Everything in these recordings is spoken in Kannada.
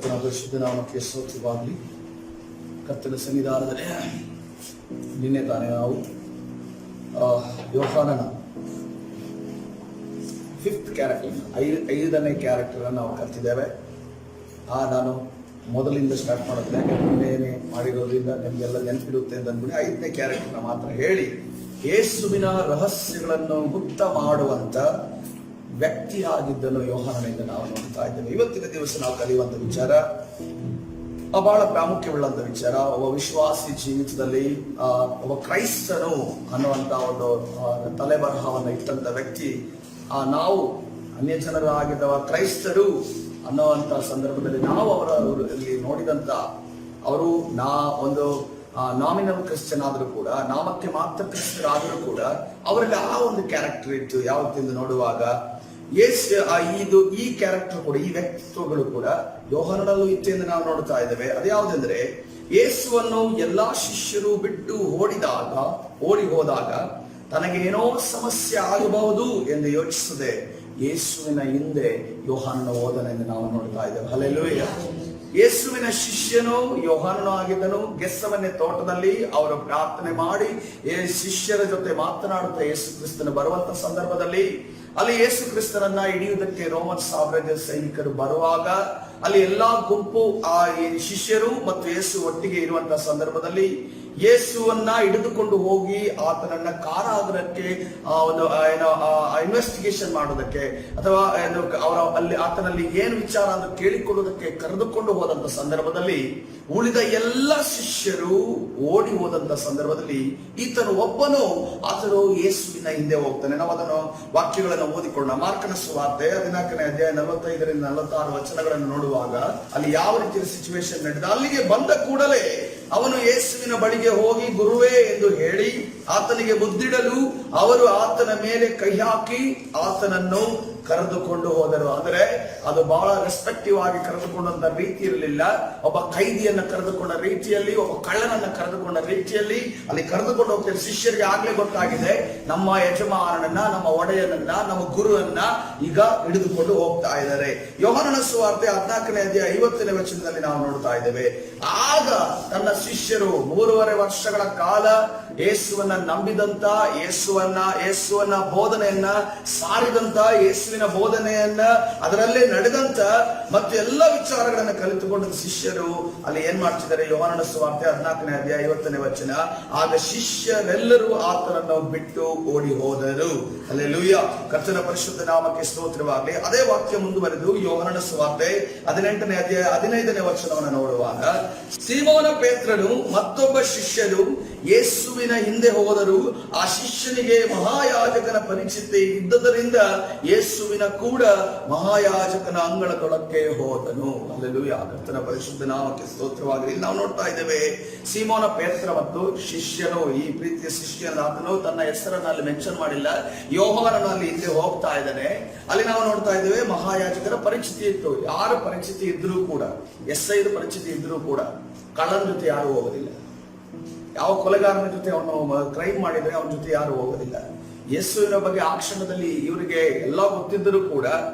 ಪರಿಶುದ್ಧ ನಾಮಕ್ಕೆ ಸ್ತೋತ್ರವಾಗಲಿ. ಕರ್ತನ ಸನ್ನಿಧಾನದಲ್ಲಿ ನಿನ್ನೆ ತಾನೇ ನಾವು ಯೋಹಾನನ ಫಿಫ್ತ್ ಕ್ಯಾರೆಕ್ಟರ್, ಐದನೇ ಕ್ಯಾರೆಕ್ಟರ್ ನಾವು ಕಲ್ತಿದ್ದೇವೆ. ನಾನು ಮೊದಲಿಂದ ಸ್ಟಾರ್ಟ್ ಮಾಡೋದ್ರೆ ನಿನ್ನೆ ಮಾಡಿರೋದ್ರಿಂದ ನಿಮಗೆಲ್ಲ ನೆನಪಿಡುತ್ತೆ ಅಂತ ಅಂದ್ಬಿಡಿ ಐದನೇ ಕ್ಯಾರೆಕ್ಟರ್ನ ಮಾತ್ರ ಹೇಳಿ ಯೇಸುವಿನ ರಹಸ್ಯಗಳನ್ನು ಗುಪ್ತ ಮಾಡುವಂತ ವ್ಯಕ್ತಿಯಾಗಿದ್ದನು ಯೋಹಾನನಿಂದ ನಾವು ನೋಡ್ತಾ ಇದ್ದೇವೆ. ಇವತ್ತಿನ ದಿವಸ ನಾವು ಕಲಿಯುವಂತ ವಿಚಾರ ಬಹಳ ಪ್ರಾಮುಖ್ಯವುಳ್ಳಂತ ವಿಚಾರ. ಒಬ್ಬ ವಿಶ್ವಾಸಿ ಜೀವಿತದಲ್ಲಿ ಒಬ್ಬ ಕ್ರೈಸ್ತನು ಅನ್ನುವಂತ ಒಂದು ತಲೆಬರಹವನ್ನು ಇಟ್ಟಂತ ವ್ಯಕ್ತಿ, ನಾವು ಅನ್ಯ ಜನರಾಗಿದ್ದವ ಕ್ರೈಸ್ತರು ಅನ್ನುವಂತ ಸಂದರ್ಭದಲ್ಲಿ ನಾವು ಅವರಲ್ಲಿ ನೋಡಿದಂತ ಅವರು ಒಂದು ನಾಮಿನಲ್ ಕ್ರಿಶ್ಚಿಯನ್ ಆದರೂ ಕೂಡ, ನಾಮಕ್ಕೆ ಮಾತ್ರ ಕ್ರಿಸ್ತರಾದರೂ ಕೂಡ ಅವರಲ್ಲಿ ಆ ಒಂದು ಕ್ಯಾರೆಕ್ಟರ್ ಇತ್ತು. ಯಾವತ್ತಿಂದ ನೋಡುವಾಗ ಈ ಕ್ಯಾರೆಕ್ಟರ್ ಕೂಡ, ಈ ವ್ಯಕ್ತಿತ್ವಗಳು ಕೂಡ ಯೋಹಾನನಲ್ಲೂ ಇತ್ತು ಎಂದು ನಾವು ನೋಡ್ತಾ ಇದ್ದೇವೆ. ಅದ್ಯಾವುದೆಂದ್ರೆ, ಯೇಸುವನ್ನು ಎಲ್ಲಾ ಶಿಷ್ಯರು ಬಿಟ್ಟು ಓಡಿ ಹೋದಾಗ ತನಗೆ ಏನೋ ಸಮಸ್ಯೆ ಆಗಬಹುದು ಎಂದು ಯೋಚಿಸದೆ ಯೇಸುವಿನ ಹಿಂದೆ ಯೋಹಾನನ ಹೋದನೆಂದು ನಾವು ನೋಡ್ತಾ ಇದ್ದೇವೆ. ಹಲ್ಲೆಲೂಯಾ. ಯೇಸುವಿನ ಶಿಷ್ಯನು ಯೋಹಾನನು ಆಗಿದ್ದನು. ಗೆತ್ಸೆಮನೆ ತೋಟದಲ್ಲಿ ಅವರು ಪ್ರಾರ್ಥನೆ ಮಾಡಿ ಶಿಷ್ಯರ ಜೊತೆ ಮಾತನಾಡುತ್ತಾ ಯೇಸು ಕ್ರಿಸ್ತನು ಬರುವಂತ ಸಂದರ್ಭದಲ್ಲಿ ಅಲ್ಲಿ ಯೇಸು ಕ್ರಿಸ್ತನನ್ನ ಹಿಡಿಯುವುದಕ್ಕೆ ರೋಮನ್ ಸಾಮ್ರಾಜ್ಯ ಸೈನಿಕರು ಬರುವಾಗ ಅಲ್ಲಿ ಎಲ್ಲಾ ಗುಂಪು ಶಿಷ್ಯರು ಮತ್ತು ಯೇಸು ಒಟ್ಟಿಗೆ ಇರುವಂತಹ ಸಂದರ್ಭದಲ್ಲಿ ಯೇಸುವನ್ನ ಹಿಡಿದುಕೊಂಡು ಹೋಗಿ ಆತನನ್ನ ಕಾರಾಗೃಹಕ್ಕೆ ಒಂದು ಇನ್ವೆಸ್ಟಿಗೇಷನ್ ಮಾಡೋದಕ್ಕೆ ಅಥವಾ ಅಲ್ಲಿ ಆತನಲ್ಲಿ ಏನು ವಿಚಾರ ಅಂತ ಕೇಳಿಕೊಳ್ಳುವುದಕ್ಕೆ ಕರೆದುಕೊಂಡು ಹೋದಂತ ಸಂದರ್ಭದಲ್ಲಿ ಉಳಿದ ಎಲ್ಲ ಶಿಷ್ಯರು ಓಡಿ ಹೋದಂತ ಸಂದರ್ಭದಲ್ಲಿ ಈತನು ಒಬ್ಬನು ಆತನು ಯೇಸುವಿನ ಹಿಂದೆ ಹೋಗ್ತಾನೆ. ನಾವು ಅದನ್ನು ವಾಕ್ಯಗಳನ್ನು ಓದಿಕೊಳ್ಳೋಣ. ಮಾರ್ಕನ ಸುವಾರ್ತೆ 14ನೇ ಅಧ್ಯಾಯ 45ರಿಂದ 46 ವಚನಗಳನ್ನು ನೋಡುವಾಗ ಅಲ್ಲಿ ಯಾವ ರೀತಿಯ ಸಿಚುವೇಶನ್ ನಡೆದ. ಅಲ್ಲಿಗೆ ಬಂದ ಕೂಡಲೇ ಅವನು ಯೇಸುವಿನ ಬಳಿಗೆ ಹೋಗಿ ಗುರುವೇ ಎಂದು ಹೇಳಿ ಆತನಿಗೆ ಮುದ್ದಿಡಲು ಅವರು ಆತನ ಮೇಲೆ ಕೈ ಹಾಕಿ ಆತನನ್ನು ಕರೆದುಕೊಂಡು ಹೋದರು. ಅಂದರೆ ಅದು ಬಹಳ ರೆಸ್ಪೆಕ್ಟಿವ್ ಆಗಿ ಕರೆದುಕೊಂಡಂತ ರೀತಿ ಇರಲಿಲ್ಲ. ಒಬ್ಬ ಖೈದಿಯನ್ನ ಕರೆದುಕೊಂಡ ರೀತಿಯಲ್ಲಿ, ಒಬ್ಬ ಕಳ್ಳನನ್ನ ಕರೆದುಕೊಂಡ ರೀತಿಯಲ್ಲಿ ಅಲ್ಲಿ ಕರೆದುಕೊಂಡು ಹೋಗ್ತಾರೆ. ಶಿಷ್ಯರಿಗೆ ಆಗ್ಲೇ ಗೊತ್ತಾಗಿದೆ, ನಮ್ಮ ಯಜಮಾನನನ್ನ, ನಮ್ಮ ಒಡೆಯನನ್ನ, ನಮ್ಮ ಗುರುವನ್ನ ಈಗ ಹಿಡಿದುಕೊಂಡು ಹೋಗ್ತಾ ಇದ್ದಾರೆ. ಯೋಹಾನನ ಸುವಾರ್ತೆ 14ನೇ ಅಧ್ಯಾಯ 50ನೇ ವಚನದಲ್ಲಿ ನಾವು ನೋಡ್ತಾ ಇದ್ದೇವೆ. ಆಗ ತನ್ನ ಶಿಷ್ಯರು 3.5 ವರ್ಷಗಳ ಕಾಲ ಯೇಸುವನ್ನ ನಂಬಿದಂತ, ಯೇಸುವನ್ನ ಬೋಧನೆಯನ್ನ ಸಾರಿದಂತ, ಯೇಸುವಿನ ಬೋಧನೆಯನ್ನ ಅದರಲ್ಲೇ ನಡೆದಂತ ಮತ್ತು ಎಲ್ಲ ವಿಚಾರಗಳನ್ನ ಕಲಿತುಕೊಂಡ ಶಿಷ್ಯರು ಅಲ್ಲಿ ಏನ್ ಮಾಡ್ತಿದ್ದಾರೆ? ಯೋಹಾನನ ಸುವಾರ್ತೆ 14ನೇ ಅಧ್ಯಾಯ 50ನೇ ವಚನ, ಆಗ ಶಿಷ್ಯರೆಲ್ಲರೂ ಆತನನ್ನು ಬಿಟ್ಟು ಓಡಿ ಹೋದರು. ಹಲ್ಲೆಲೂಯಾ. ಕರ್ತನ ಪರಿಶುದ್ಧ ನಾಮಕ್ಕೆ ಸ್ತೋತ್ರವಾಗಲಿ. ಅದೇ ವಾಕ್ಯ ಮುಂದುವರೆದು ಯೋಹಾನನ ಸುವಾರ್ತೆ 18ನೇ ಅಧ್ಯಾಯ 15ನೇ ವಚನವನ್ನು ನೋಡುವಾಗ, ಸೀಮೋನ ಪೇತ್ರನು ಮತ್ತೊಬ್ಬ ಶಿಷ್ಯನು ಯೇಸುವಿನ ಹಿಂದೆ ಹೋದರು. ಆ ಶಿಷ್ಯನಿಗೆ ಮಹಾಯಾಜಕನ ಪರಿಚಿತ ಇದ್ದದರಿಂದ ಯೇಸುವಿನ ಕೂಡ ಮಹಾಯಾಜಕನ ಅಂಗಳದೊಳಕ್ಕೆ ಹೋದನು. ಹಲ್ಲೆಲೂಯಾ. ಕರ್ತನ ಪರಿಶುದ್ಧ ನಾಮಕ್ಕೆ ಸ್ತೋತ್ರವಾಗಲಿ. ನಾವು ನೋಡ್ತಾ ಇದ್ದೇವೆ, ಸೀಮೋನ ಪೇತ್ರ ಮತ್ತು ಶಿಷ್ಯನು, ಈ ಪ್ರೀತಿಯ ಶಿಷ್ಯನ ಆತನು ತನ್ನ ಹೆಸರನ್ನು ಅಲ್ಲಿ ಮೆನ್ಷನ್ ಮಾಡಿಲ್ಲ, ಯೋಹಾನನು ಅಲ್ಲಿ ಹಿಂದೆ ಹೋಗ್ತಾ ಇದ್ದಾನೆ. ಅಲ್ಲಿ ನಾವು ನೋಡ್ತಾ ಇದ್ದೇವೆ ಮಹಾಯಾಜಕರ ಪರಿಚಿತಿ ಇತ್ತು. ಯಾರ ಪರಿಚಿತಿ ಇದ್ರೂ ಕೂಡ, ಎಸ್ಐದು ಪರಿಚಿತಿ ಇದ್ರೂ ಕೂಡ ಕಳ್ಳನ ಜೊತೆ ಯಾರು ಹೋಗೋದಿಲ್ಲ. ಯಾವ ಕೊಲೆಗಾರನ ಜೊತೆ ಅವನು ಕ್ರೈಮ್ ಮಾಡಿದ್ರೆ ಅವನ ಜೊತೆ ಯಾರು ಹೋಗೋದಿಲ್ಲ. ಯೇಸುವಿನ ಬಗ್ಗೆ ಆ ಕ್ಷಣದಲ್ಲಿ ಇವರಿಗೆ ಎಲ್ಲ ಗೊತ್ತಿದ್ದರೂ ಕೂಡ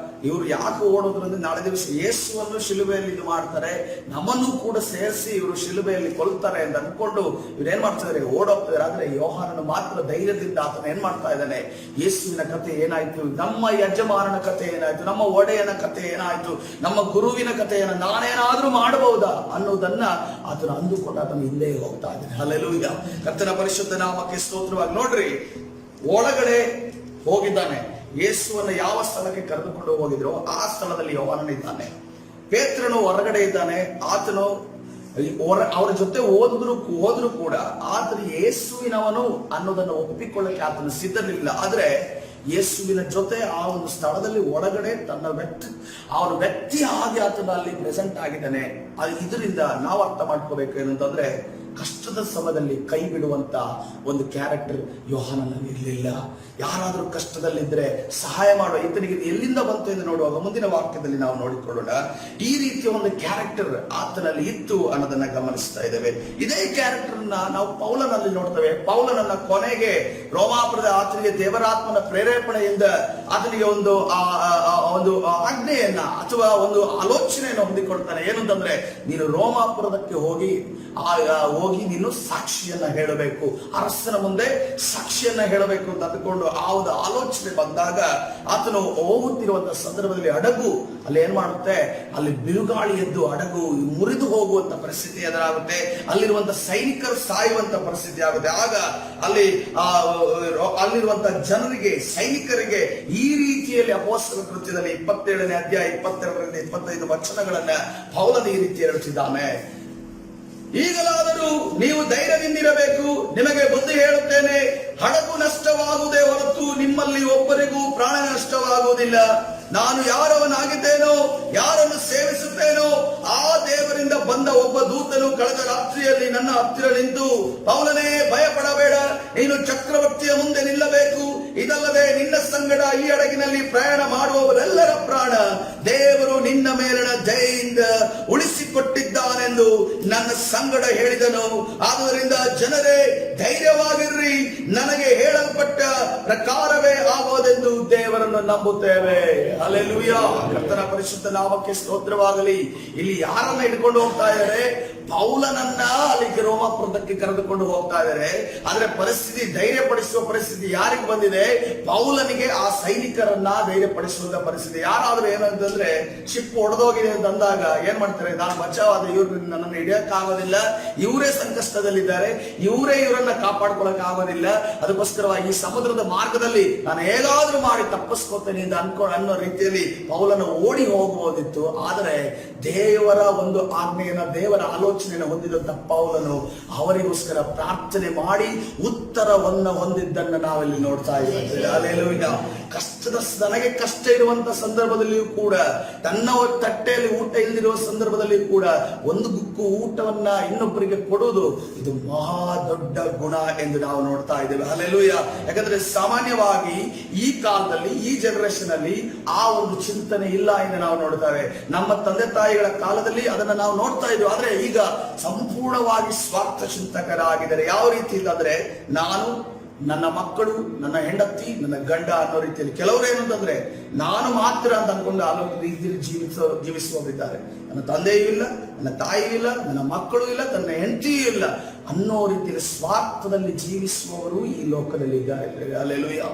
ಇವರು ಯಾಕೆ ಓಡೋದ್ರಂದ್ರೆ, ನಾಳೆ ದಿವಸ ಯೇಸುವನ್ನು ಶಿಲುಬೆಯಲ್ಲಿ ಇದು ಮಾಡ್ತಾರೆ, ನಮ್ಮನ್ನು ಕೂಡ ಸೇರಿಸಿ ಇವರು ಶಿಲುಬೆಯಲ್ಲಿ ಕೊಲ್ತಾರೆ ಅಂತ ಅನ್ಕೊಂಡು ಇವ್ರು ಏನ್ ಮಾಡ್ತಿದ್ದಾರೆ? ಓಡೋಗ್ತಿದ್ದಾರೆ. ಆದ್ರೆ ಯೋಹಾನನು ಮಾತ್ರ ಧೈರ್ಯದಿಂದ ಆತನ ಏನ್ ಮಾಡ್ತಾ ಇದ್ದಾನೆ? ಯೇಸುವಿನ ಕತೆ ಏನಾಯ್ತು, ನಮ್ಮ ಯಜಮಾನನ ಕತೆ ಏನಾಯ್ತು, ನಮ್ಮ ಒಡೆಯನ ಕತೆ ಏನಾಯ್ತು, ನಮ್ಮ ಗುರುವಿನ ಕಥೆಯನ್ನ ನಾನೇನಾದ್ರೂ ಮಾಡಬಹುದಾ ಅನ್ನೋದನ್ನ ಆತನ ಅಂದುಕೊಂಡು ಆತನ ಹಿಂದೆ ಹೋಗ್ತಾ ಇದ್ದಾನೆ. ಹಲ್ಲೆಲೂಯಾ. ಕರ್ತನ ಪರಿಶುದ್ಧ ನಾಮಕ್ಕೆ ಸ್ತೋತ್ರವಾಗಿ. ನೋಡ್ರಿ, ಒಳಗಡೆ ಹೋಗಿದ್ದಾನೆ. ಯೇಸುವನ್ನ ಯಾವ ಸ್ಥಳಕ್ಕೆ ಕರೆದುಕೊಂಡು ಹೋಗಿದ್ರು ಆ ಸ್ಥಳದಲ್ಲಿ ಯೋಹಾನನ ಇದ್ದಾನೆ. ಪೇತ್ರನು ಹೊರಗಡೆ ಇದ್ದಾನೆ. ಆತನು ಅವರ ಜೊತೆ ಹೋದ್ರು ಕೂಡ ಆತನು ಯೇಸುವಿನವನು ಅನ್ನೋದನ್ನು ಒಪ್ಪಿಕೊಳ್ಳಕ್ಕೆ ಆತನು ಸಿದ್ಧರಿಲ್ಲ. ಆದ್ರೆ ಯೇಸುವಿನ ಜೊತೆ ಆ ಒಂದು ಸ್ಥಳದಲ್ಲಿ ಒಳಗಡೆ ತನ್ನ ವ್ಯಕ್ತಿ ಆಗಿ ಆತನ ಅಲ್ಲಿ ಪ್ರೆಸೆಂಟ್ ಆಗಿದ್ದಾನೆ. ಇದರಿಂದ ನಾವು ಅರ್ಥ ಮಾಡ್ಕೋಬೇಕು ಏನಂತಂದ್ರೆ, ಕಷ್ಟದ ಸಮಯದಲ್ಲಿ ಕೈ ಬಿಡುವಂತ ಒಂದು ಕ್ಯಾರೆಕ್ಟರ್ ಯೋಹಾನನಲ್ಲಿ ಇರಲಿಲ್ಲ. ಯಾರಾದರೂ ಕಷ್ಟದಲ್ಲಿದ್ರೆ ಸಹಾಯ ಮಾಡುವ, ಈತನಿಗೆ ಎಲ್ಲಿಂದ ಬಂತು ಎಂದು ನೋಡುವಾಗ ಮುಂದಿನ ವಾಕ್ಯದಲ್ಲಿ ನಾವು ನೋಡಿಕೊಳ್ಳೋಣ. ಈ ರೀತಿಯ ಒಂದು ಕ್ಯಾರೆಕ್ಟರ್ ಆತನಲ್ಲಿ ಇತ್ತು ಅನ್ನೋದನ್ನ ಗಮನಿಸ್ತಾ ಇದ್ದೇವೆ. ಇದೇ ಕ್ಯಾರೆಕ್ಟರ್ ನಾವು ಪೌಲನಲ್ಲಿ ನೋಡ್ತೇವೆ. ಪೌಲನನ್ನ ಕೊನೆಗೆ ರೋಮಾಪುರದ ಆತನಿಗೆ ದೇವರಾತ್ಮನ ಪ್ರೇರೇಪಣೆಯಿಂದ ಆತನಿಗೆ ಒಂದು ಆಜ್ಞೆಯನ್ನ ಅಥವಾ ಒಂದು ಆಲೋಚನೆಯನ್ನು ಹೊಂದಿಕೊಡ್ತಾನೆ. ಏನಂತಂದ್ರೆ, ನೀನು ರೋಮಾಪುರದಕ್ಕೆ ಹೋಗಿ ನೀನು ಸಾಕ್ಷಿಯನ್ನ ಹೇಳಬೇಕು, ಅರಸನ ಮುಂದೆ ಸಾಕ್ಷಿಯನ್ನ ಹೇಳಬೇಕು ಅಂತ ಅಂದುಕೊಂಡು ಆ ಒಂದು ಆಲೋಚನೆ ಬಂದಾಗ ಆತನು ಹೋಗುತ್ತಿರುವಂತಹ ಸಂದರ್ಭದಲ್ಲಿ ಹಡಗು ಅಲ್ಲಿ ಏನ್ ಮಾಡುತ್ತೆ, ಅಲ್ಲಿ ಬಿರುಗಾಳಿ ಎದ್ದು ಹಡಗು ಮುರಿದು ಹೋಗುವಂತ ಪರಿಸ್ಥಿತಿ ಎದುರಾಗುತ್ತೆ. ಅಲ್ಲಿರುವಂತಹ ಸೈನಿಕರು ಸಾಯುವಂತ ಪರಿಸ್ಥಿತಿ ಆಗುತ್ತೆ. ಆಗ ಅಲ್ಲಿರುವಂತಹ ಜನರಿಗೆ, ಸೈನಿಕರಿಗೆ ಈ ರೀತಿಯಲ್ಲಿ ಅಪೊಸ್ತಲರ ಕೃತ್ಯದಲ್ಲಿ 27ನೇ ಅಧ್ಯಾಯ 22ರಿಂದ 25 ವಚನಗಳನ್ನ ಪೌಲನು ಈ ರೀತಿ ಹೇಳುತ್ತಿದ್ದಾನೆ. ಈಗಲಾದರೂ ನೀವು ಧೈರ್ಯದಿಂದಿರಬೇಕು, ನಿಮಗೆ ಬುದ್ಧಿ ಹೇಳುತ್ತೇನೆ, ಹಡಗು ನಷ್ಟವಾಗುವುದೇ ಹೊರತು ನಿಮ್ಮಲ್ಲಿ ಒಬ್ಬರಿಗೂ ಪ್ರಾಣ ನಷ್ಟವಾಗುವುದಿಲ್ಲ. ನಾನು ಯಾರವನಾಗಿದ್ದೇನೋ, ಯಾರನ್ನು ಸೇವಿಸುತ್ತೇನೋ ಆ ದೇವರಿಂದ ಬಂದ ಒಬ್ಬ ದೂತನು ಕಳೆದ ರಾತ್ರಿಯಲ್ಲಿ ನನ್ನ ಹತ್ತಿರ ನಿಂತು, ಪೌಲನೇ ಭಯಪಡಬೇಡ, ನೀನು ಚಕ್ರವರ್ತಿಯ ಮುಂದೆ ನಿಲ್ಲಬೇಕು. ಇದಲ್ಲದೆ ನಿನ್ನ ಸಂಗಡ ಈ ಹಡಗಿನಲ್ಲಿ ಪ್ರಯಾಣ ಮಾಡುವವರೆಲ್ಲರ ಪ್ರಾಣ ದೇವರು ನಿನ್ನ ಮೇಲಿನ ದಯೆಯಿಂದ ಉಳಿಸಿಕೊಟ್ಟಿದ್ದಾನೆಂದು ನನ್ನ ಸಂಗಡ ಹೇಳಿದನು. ಆದುದರಿಂದ ಜನರೇ ಧೈರ್ಯವಾಗಿರ್ರಿ, ನನಗೆ ಹೇಳಲ್ಪಟ್ಟ ಪ್ರಕಾರವೇ ಆಗೋದೆಂದು ದೇವರನ್ನು ನಂಬುತ್ತೇವೆ. ಹಲ್ಲೆಲೂಯಾ. ಕರ್ತನ ಪರಿಶುದ್ಧ ನಾಮಕ್ಕೆ ಸ್ತೋತ್ರವಾಗಲಿ. ಇಲ್ಲಿ ಯಾರನ್ನ ಹಿಡ್ಕೊಂಡು ಹೋಗ್ತಾ ಇದ್ದಾರೆ? ಪೌಲನನ್ನ ಅಲ್ಲಿಗೆ ರೋಮಾಪುರದಕ್ಕೆ ಕರೆದುಕೊಂಡು ಹೋಗ್ತಾ ಇದ್ದಾರೆ. ಆದ್ರೆ ಪರಿಸ್ಥಿತಿ, ಧೈರ್ಯಪಡಿಸುವ ಪರಿಸ್ಥಿತಿ ಯಾರಿಗೆ ಬಂದಿದೆ? ಪೌಲನಿಗೆ ಆ ಸೈನಿಕರನ್ನ ಧೈರ್ಯಪಡಿಸುವಂತ ಪರಿಸ್ಥಿತಿ. ಯಾರಾದ್ರೂ ಏನಂತಂದ್ರೆ, ಶಿಪ್ ಒಡೆದೋಗಿದೆ ಅಂತ ಅಂದಾಗ ಏನ್ ಮಾಡ್ತಾರೆ? ನಾನು ಬಚಾವಾದ, ಇವ್ರು ನನ್ನನ್ನು ಹಿಡಿಯಕ್ಕಾಗೋದಿಲ್ಲ, ಇವರೇ ಸಂಕಷ್ಟದಲ್ಲಿದ್ದಾರೆ, ಇವರನ್ನ ಕಾಪಾಡ್ಕೊಳಕ್ ಆಗೋದಿಲ್ಲ, ಅದಕ್ಕೋಸ್ಕರವಾಗಿ ಈ ಸಮುದ್ರದ ಮಾರ್ಗದಲ್ಲಿ ನಾನು ಹೇಗಾದ್ರೂ ಮಾಡಿ ತಪ್ಪಿಸ್ಕೋತೇನೆ ಅಂತ ಅನ್ನೋ ರೀತಿಯಲ್ಲಿ ಪೌಲನು ಓಡಿ ಹೋಗಬಹುದಿತ್ತು. ಆದರೆ ದೇವರ ಒಂದು ಆಜ್ಞೆಯನ್ನ, ದೇವರ ಆಲೋಚನೆಯನ್ನು ಹೊಂದಿದಂತ ಪೌಲನು ಅವರಿಗೋಸ್ಕರ ಪ್ರಾರ್ಥನೆ ಮಾಡಿ ಉತ್ತರವನ್ನ ಹೊಂದಿದ್ದನ್ನು ನಾವಿಲ್ಲಿ ನೋಡ್ತಾ ಇದ್ದೇವೆ. ಹಲ್ಲೆಲೂಯಾ. ನನಗೆ ಕಷ್ಟ ಇರುವಂತ ಸಂದರ್ಭದಲ್ಲಿಯೂ ಕೂಡ, ತನ್ನ ತಟ್ಟೆಯಲ್ಲಿ ಊಟ ಇಲ್ಲದಿರುವ ಸಂದರ್ಭದಲ್ಲಿ ಕೂಡ ಒಂದು ಗುಕ್ಕು ಊಟವನ್ನ ಇನ್ನೊಬ್ಬರಿಗೆ ಕೊಡುವುದು ಇದು ಮಹಾ ದೊಡ್ಡ ಗುಣ ಎಂದು ನಾವು ನೋಡ್ತಾ ಇದ್ದೇವೆ. ಹಲ್ಲೆಲೂಯಾ. ಯಾಕಂದ್ರೆ ಸಾಮಾನ್ಯವಾಗಿ ಈ ಕಾಲದಲ್ಲಿ, ಈ ಜನರೇಷನ್ ಅಲ್ಲಿ ಆ ಒಂದು ಚಿಂತನೆ ಇಲ್ಲ ಎಂದು ನಾವು ನೋಡ್ತೇವೆ. ನಮ್ಮ ತಂದೆ ತಾಯಿಗಳ ಕಾಲದಲ್ಲಿ ಅದನ್ನ ನಾವು ನೋಡ್ತಾ ಇದ್ವಿ. ಆದ್ರೆ ಈಗ ಸಂಪೂರ್ಣವಾಗಿ ಸ್ವಾರ್ಥ ಚಿಂತಕರಾಗಿದ್ದಾರೆ. ಯಾವ ರೀತಿ ಇಲ್ಲಾಂದ್ರೆ, ನಾನು, ನನ್ನ ಮಕ್ಕಳು, ನನ್ನ ಹೆಂಡತಿ, ನನ್ನ ಗಂಡ ಅನ್ನೋ ರೀತಿಯಲ್ಲಿ. ಕೆಲವರು ಏನಂತಂದ್ರೆ, ನಾನು ಮಾತ್ರ ಅಂತ ಅನ್ಕೊಂಡು ಆಲೋಚನೆ ರೀತಿಯಲ್ಲಿ ಜೀವಿಸುವವರಿದ್ದಾರೆ. ನನ್ನ ತಂದೆಯೂ ಇಲ್ಲ, ನನ್ನ ತಾಯಿಯೂ ಇಲ್ಲ, ನನ್ನ ಮಕ್ಕಳು ಇಲ್ಲ, ನನ್ನ ಹೆಂಡತಿಯೂ ಇಲ್ಲ ಅನ್ನೋ ರೀತಿಯಲ್ಲಿ ಸ್ವಾರ್ಥದಲ್ಲಿ ಜೀವಿಸುವವರು ಈ ಲೋಕದಲ್ಲಿ ಇದ್ದಾರೆ. ಹಲ್ಲೆಲೂಯಾ.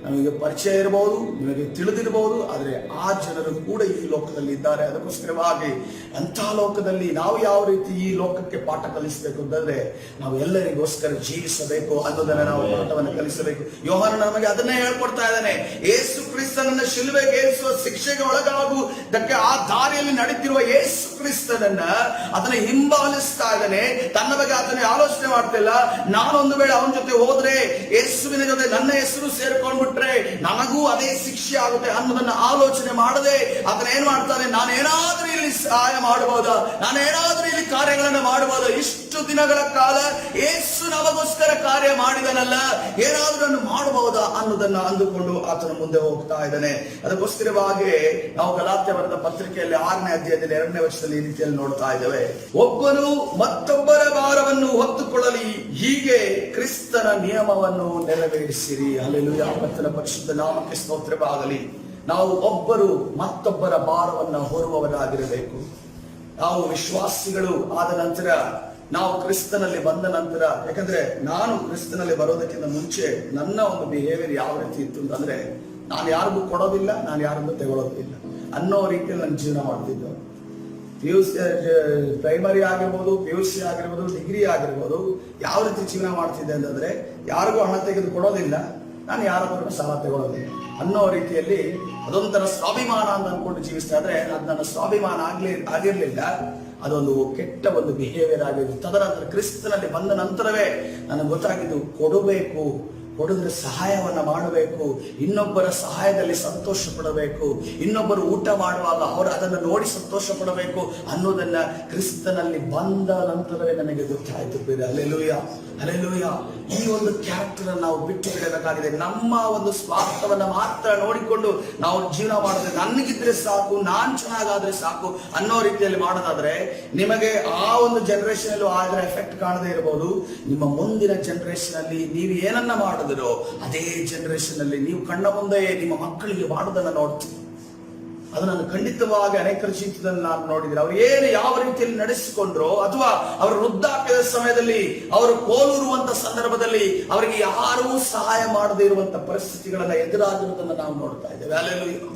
ನಮಗೆ ಪರಿಚಯ ಇರಬಹುದು, ನಿಮಗೆ ತಿಳಿದಿರಬಹುದು, ಆದರೆ ಆ ಜನರು ಕೂಡ ಈ ಲೋಕದಲ್ಲಿ ಇದ್ದಾರೆ. ಅದಕ್ಕೋಸ್ಕರವಾಗಿ ಅಂತಹ ಲೋಕದಲ್ಲಿ ನಾವು ಯಾವ ರೀತಿ ಈ ಲೋಕಕ್ಕೆ ಪಾಠ ಕಲಿಸಬೇಕು ಅಂತಂದ್ರೆ, ನಾವು ಎಲ್ಲರಿಗೋಸ್ಕರ ಜೀವಿಸಬೇಕು ಅನ್ನೋದನ್ನ ನಾವು ಪಾಠವನ್ನು ಕಲಿಸಬೇಕು. ಯೋಹಾನ ನಮಗೆ ಅದನ್ನೇ ಹೇಳ್ಕೊಡ್ತಾ ಇದ್ದಾನೆ. ಯೇಸು ಕ್ರಿಸ್ತನನ್ನ ಶಿಲುಬೆಗೆ ಏರಿಸುವ ಶಿಕ್ಷೆಗೆ ಒಳಗಾಗುವುದಕ್ಕೆ ಆ ದಾರಿಯಲ್ಲಿ ನಡೀತಿರುವ ಯೇಸು ಕ್ರಿಸ್ತನನ್ನ ಅದನ್ನ ಹಿಂಬಾಲಿಸ್ತಾ ಇದ್ದಾನೆ. ತನ್ನ ಬಗ್ಗೆ ಅದನ್ನೇ ಆಲೋಚನೆ ಮಾಡ್ತಿಲ್ಲ. ನಾನೊಂದು ವೇಳೆ ಅವನ ಜೊತೆ ಹೋದ್ರೆ, ಯೇಸುವಿನ ಜೊತೆ ನನ್ನ ಹೆಸರು ಸೇರ್ಕೊಂಡ್ಬಿಟ್ಟು ನನಗೂ ಅದೇ ಶಿಕ್ಷೆ ಆಗುತ್ತೆ ಅನ್ನೋದನ್ನ ಆಲೋಚನೆ ಮಾಡದೆ ಅದನ್ನ ಏನ್ ಮಾಡ್ತಾನೆ, ನಾನೇನಾದ್ರೂ ಇಲ್ಲಿ ಸಹಾಯ ಮಾಡಬಹುದಾ, ನಾನೇನಾದ್ರೂ ಇಲ್ಲಿ ಕಾರ್ಯಗಳನ್ನ ಮಾಡಬಹುದಾ? ಇಷ್ಟು ದಿನಗಳ ಕಾಲ ಯೇಸು ನಮಗೋಸ್ಕರ ಕಾರ್ಯ ಮಾಡಿದನಲ್ಲ, ಏನಾದ್ರೂ ಮಾಡಬಹುದಾ ಅನ್ನೋದನ್ನ ಅಂದುಕೊಂಡು ಆತನ ಮುಂದೆ ಹೋಗ್ತಾ ಇದ್ದಾನೆ. ಅದಕ್ಕೋಸ್ಕರವಾಗಿ ನಾವು ಗಲಾತ್ಯ ಬರೆದ ಪತ್ರಿಕೆಯಲ್ಲಿ 6ನೇ ಅಧ್ಯಾಯದಲ್ಲಿ 2ನೇ ವರ್ಷದಲ್ಲಿ ಈ ರೀತಿಯಲ್ಲಿ ನೋಡ್ತಾ ಇದ್ದೇವೆ. ಒಬ್ಬನು ಮತ್ತೊಬ್ಬರ ಭಾರವನ್ನು ಹೊತ್ತುಕೊಳ್ಳಲಿ, ಹೀಗೆ ಕ್ರಿಸ್ತನ ನಿಯಮವನ್ನು ನೆರವೇರಿಸಿರಿ. ಹಲ್ಲೆಲೂಯಾ. ಪರಿಶುದ್ಧ ನಾಮಕ್ಕೆ ಸ್ತೋತ್ರವಾಗಲಿ. ನಾವು ಒಬ್ಬರು ಮತ್ತೊಬ್ಬರ ಭಾರವನ್ನ ಹೊರುವವರಾಗಿರಬೇಕು. ನಾವು ವಿಶ್ವಾಸಿಗಳು ಆದ ನಂತರ, ನಾವು ಕ್ರಿಸ್ತನಲ್ಲಿ ಬಂದ ನಂತರ, ಯಾಕಂದ್ರೆ ನಾನು ಕ್ರಿಸ್ತನಲ್ಲಿ ಬರೋದಕ್ಕಿಂತ ಮುಂಚೆ ನನ್ನ ಒಂದು ಬಿಹೇವಿಯರ್ ಯಾವ ರೀತಿ ಇತ್ತು ಅಂತಂದ್ರೆ, ನಾನು ಯಾರಿಗೂ ಕೊಡೋದಿಲ್ಲ, ನಾನು ಯಾರಿಗೂ ತಗೊಳ್ಳೋದಿಲ್ಲ ಅನ್ನೋ ರೀತಿಯಲ್ಲಿ ನನ್ನ ಜೀವನ ಮಾಡ್ತಿದ್ದೆ. ಪ್ರೈಮರಿ ಆಗಿರ್ಬೋದು, PUC ಆಗಿರ್ಬೋದು, ಡಿಗ್ರಿ ಆಗಿರ್ಬೋದು, ಯಾವ ರೀತಿ ಜೀವನ ಮಾಡ್ತಿದ್ದೆ ಅಂತಂದ್ರೆ, ಯಾರಿಗೂ ಹಣ ತೆಗೆದು ಕೊಡೋದಿಲ್ಲ, ನಾನು ಯಾರಾದ್ರೂ ಸಾಲ ತಗೊಳ್ಳೋದಿಲ್ಲ ಅನ್ನೋ ರೀತಿಯಲ್ಲಿ ಅದೊಂಥರ ಸ್ವಾಭಿಮಾನ ಅಂತ ಅನ್ಕೊಂಡು ಜೀವಿಸ್ತಾ ಇದ್ರೆ, ಅದು ನನ್ನ ಸ್ವಾಭಿಮಾನ ಆಗಿರ್ಲಿಲ್ಲ. ಅದೊಂದು ಕೆಟ್ಟ ಒಂದು ಬಿಹೇವಿಯರ್ ಆಗಿದ್ದು. ತದನಂತರ ಕ್ರಿಸ್ತನಲ್ಲಿ ಬಂದ ನಂತರವೇ ನನಗೆ ಗೊತ್ತಾಗಿದ್ದು, ಕೊಡಬೇಕು, ಕೊಡಿದ್ರೆ ಸಹಾಯವನ್ನ ಮಾಡಬೇಕು, ಇನ್ನೊಬ್ಬರ ಸಹಾಯದಲ್ಲಿ ಸಂತೋಷ ಪಡಬೇಕು, ಇನ್ನೊಬ್ಬರು ಊಟ ಮಾಡುವಾಗ ಅವರು ಅದನ್ನು ನೋಡಿ ಸಂತೋಷ ಪಡಬೇಕು ಅನ್ನೋದನ್ನ ಕ್ರಿಸ್ತನಲ್ಲಿ ಬಂದ ನಂತರವೇ ನನಗೆ ಗೊತ್ತಾಯ್ತು. Hallelujah, hallelujah. ಈ ಒಂದು ಕ್ಯಾರೆಕ್ಟರ್ ನಾವು ಬಿಟ್ಟು ಬಿಡಬೇಕಾಗಿದೆ. ನಮ್ಮ ಒಂದು ಸ್ವಾರ್ಥವನ್ನ ಮಾತ್ರ ನೋಡಿಕೊಂಡು ನಾವು ಜೀವನ ಮಾಡಿದ್ರೆ, ನನಗಿದ್ರೆ ಸಾಕು, ನಾನ್ ಚೆನ್ನಾಗಾದ್ರೆ ಸಾಕು ಅನ್ನೋ ರೀತಿಯಲ್ಲಿ ಮಾಡೋದಾದ್ರೆ ನಿಮಗೆ ಆ ಒಂದು ಜನರೇಷನ್ ಅಲ್ಲೂ ಅದರ ಎಫೆಕ್ಟ್ ಕಾಣದೇ ಇರಬಹುದು. ನಿಮ್ಮ ಮುಂದಿನ ಜನರೇಷನ್ ಅಲ್ಲಿ ನೀವು ಏನನ್ನ ಮಾಡಿದ್ರೋ ಅದೇ ಜನರೇಷನ್ ಅಲ್ಲಿ ನೀವು ಕಣ್ಣ ಮುಂದೆ ನಿಮ್ಮ ಮಕ್ಕಳಿಗೆ ಮಾಡೋದನ್ನ ನೋಡ್ತೀವಿ. ಅದು ನಾನು ಖಂಡಿತವಾಗಿ ಅನೇಕರ ಜೀವಿತದಲ್ಲಿ ನಾನು ನೋಡಿದ್ರೆ ಅವರು ಏನು ಯಾವ ರೀತಿಯಲ್ಲಿ ನಡೆಸಿಕೊಂಡ್ರೋ, ಅಥವಾ ಅವರ ವೃದ್ಧಾಪ್ಯದ ಸಮಯದಲ್ಲಿ ಅವರು ಕೋಲೂರುವಂತ ಸಂದರ್ಭದಲ್ಲಿ ಅವರಿಗೆ ಯಾರೂ ಸಹಾಯ ಮಾಡದೇ ಇರುವಂತ ಪರಿಸ್ಥಿತಿಗಳನ್ನ ಎದುರಾಗಿರುವುದನ್ನು ನಾವು ನೋಡ್ತಾ ಇದ್ದೇವೆ. ಹಲ್ಲೆಲೂಯಾ.